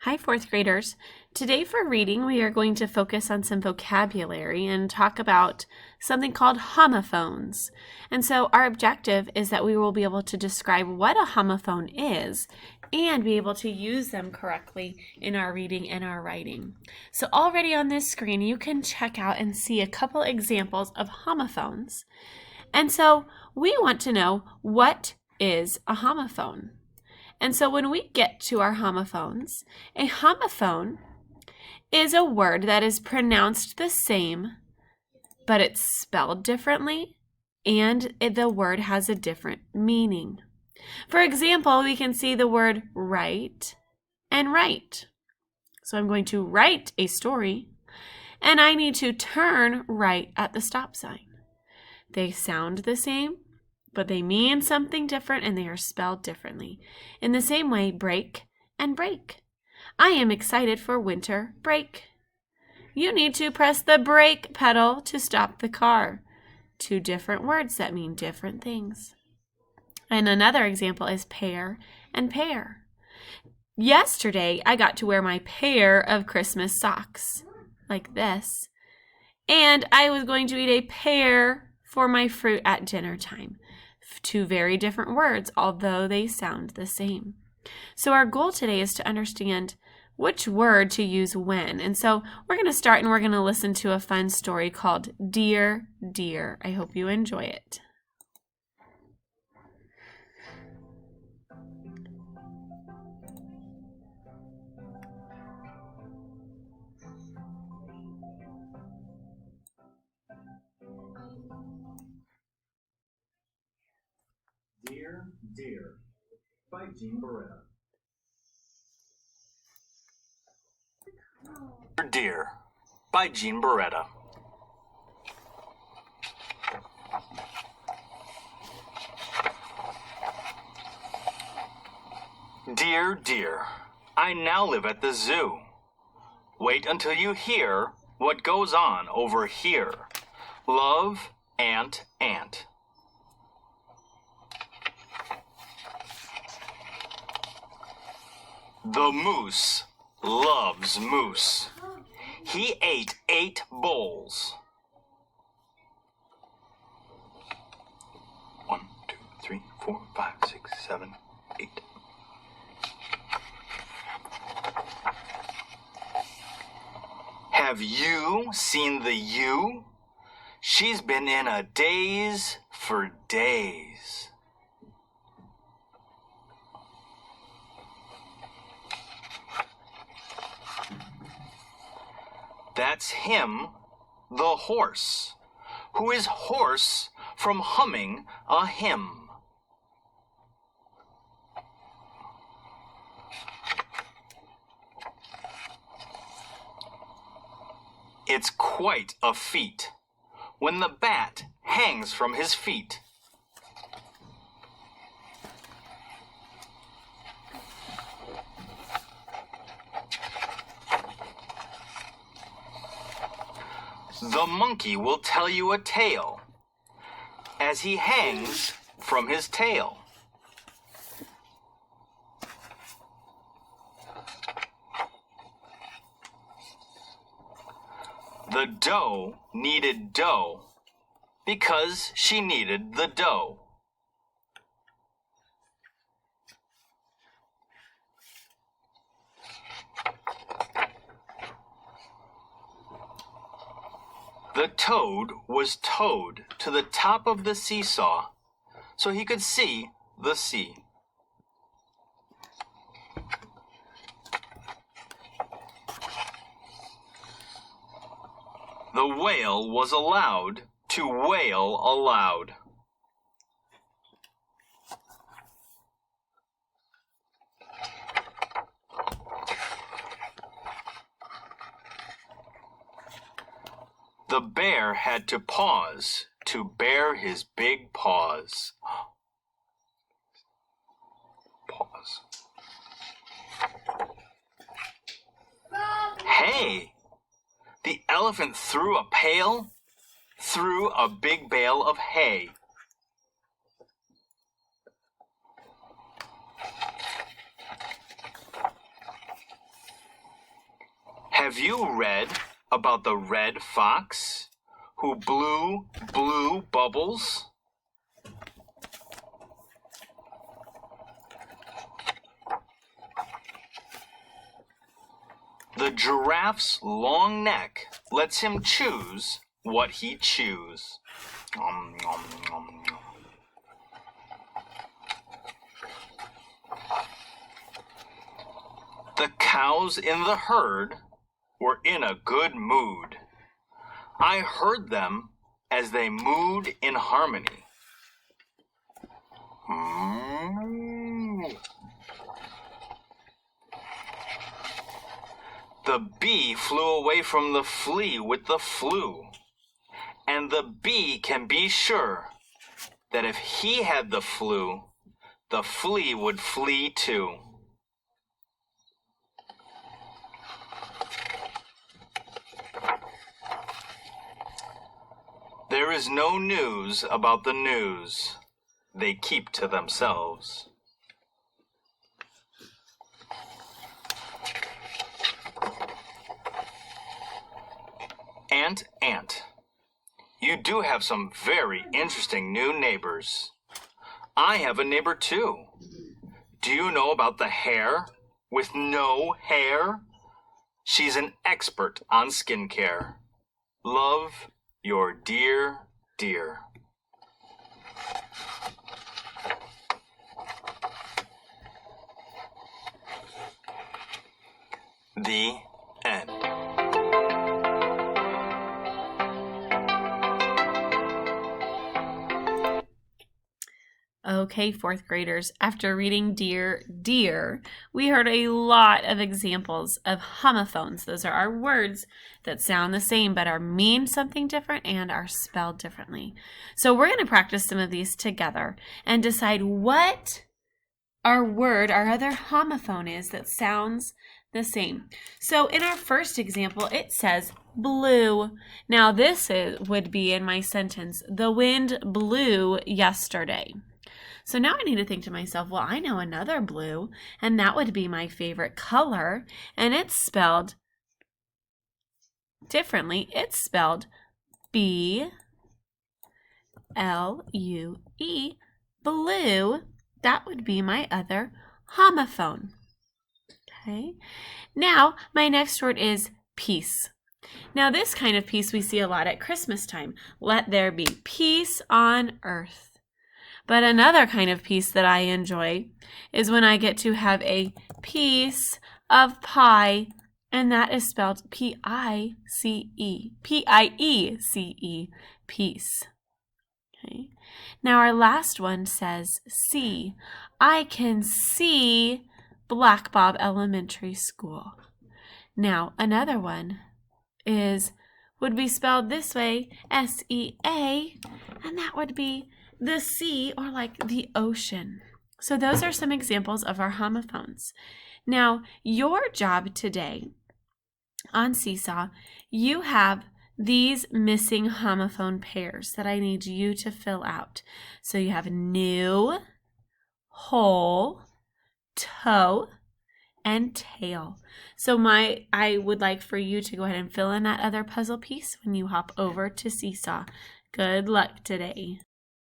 Hi, fourth graders. Today for reading, we are going to focus on some vocabulary and talk about something called homophones. And so our objective is that we will be able to describe what a homophone is and be able to use them correctly in our reading and our writing. So already on this screen, you can check out and see a couple examples of homophones. And so we want to know, what is a homophone? And so when we get to our homophones, a homophone is a word that is pronounced the same, but it's spelled differently, and the word has a different meaning. For example, we can see the word write and write. So I'm going to write a story, and I need to turn right at the stop sign. They sound the same, but they mean something different and they are spelled differently. In the same way, break and break. I am excited for winter break. You need to press the brake pedal to stop the car. Two different words that mean different things. And another example is pair and pear. Yesterday, I got to wear my pair of Christmas socks, like this. And I was going to eat a pear for my fruit at dinner time. Two very different words, although they sound the same. So our goal today is to understand which word to use when. And so we're going to start and we're going to listen to a fun story called Dear, Dear. I hope you enjoy it. Dear, Dear by Jean Beretta. Dear by Jean Beretta. Dear, dear, I now live at the zoo. Wait until you hear what goes on over here. Love, Aunt, Aunt. The moose loves moose. He ate 8 bowls. 1, 2, 3, 4, 5, 6, 7, 8. Have you seen the ewe? She's been in a daze for days. That's him, the horse, who is hoarse from humming a hymn. It's quite a feat when the bat hangs from his feet. The monkey will tell you a tale as he hangs from his tail. The doe needed dough because she needed the dough. The toad was towed to the top of the seesaw so he could see the sea. The whale was allowed to wail aloud. The bear had to pause to bare his big paws. Pause. Hey! The elephant threw a pail through a big bale of hay. Have you read about the red fox who blew blue bubbles? The giraffe's long neck lets him choose what he chews. Nom, nom, nom, nom. The cows in the herd were in a good mood. I heard them as they mooed in harmony. The bee flew away from the flea with the flu. And the bee can be sure that if he had the flu, the flea would flee too. There is no news about the news. They keep to themselves. Ant. You do have some very interesting new neighbors. I have a neighbor too. Do you know about the hare with no hair? She's an expert on skincare. Love, your dear, dear. The end. Okay, fourth graders, after reading Dear, Dear, we heard a lot of examples of homophones. Those are our words that sound the same but are mean something different and are spelled differently. So we're going to practice some of these together and decide what our other homophone is that sounds the same. So in our first example, it says blue. Now this would be in my sentence, the wind blew yesterday. So now I need to think to myself, well, I know another blue, and that would be my favorite color, and it's spelled differently. It's spelled B-L-U-E, blue. That would be my other homophone. Okay. Now, my next word is peace. Now, this kind of peace we see a lot at Christmas time. Let there be peace on earth. But another kind of peace that I enjoy is when I get to have a piece of pie, and that is spelled P-I-C-E. P-I-E-C-E, peace. Okay. Now our last one says see. I can see Black Bob Elementary School. Now another one would be spelled this way, S-E-A, and that would be the sea, or like the ocean. So those are some examples of our homophones. Now, your job today on Seesaw, you have these missing homophone pairs that I need you to fill out. So you have new, whole, toe, and tail. So I would like for you to go ahead and fill in that other puzzle piece when you hop over to Seesaw. Good luck today.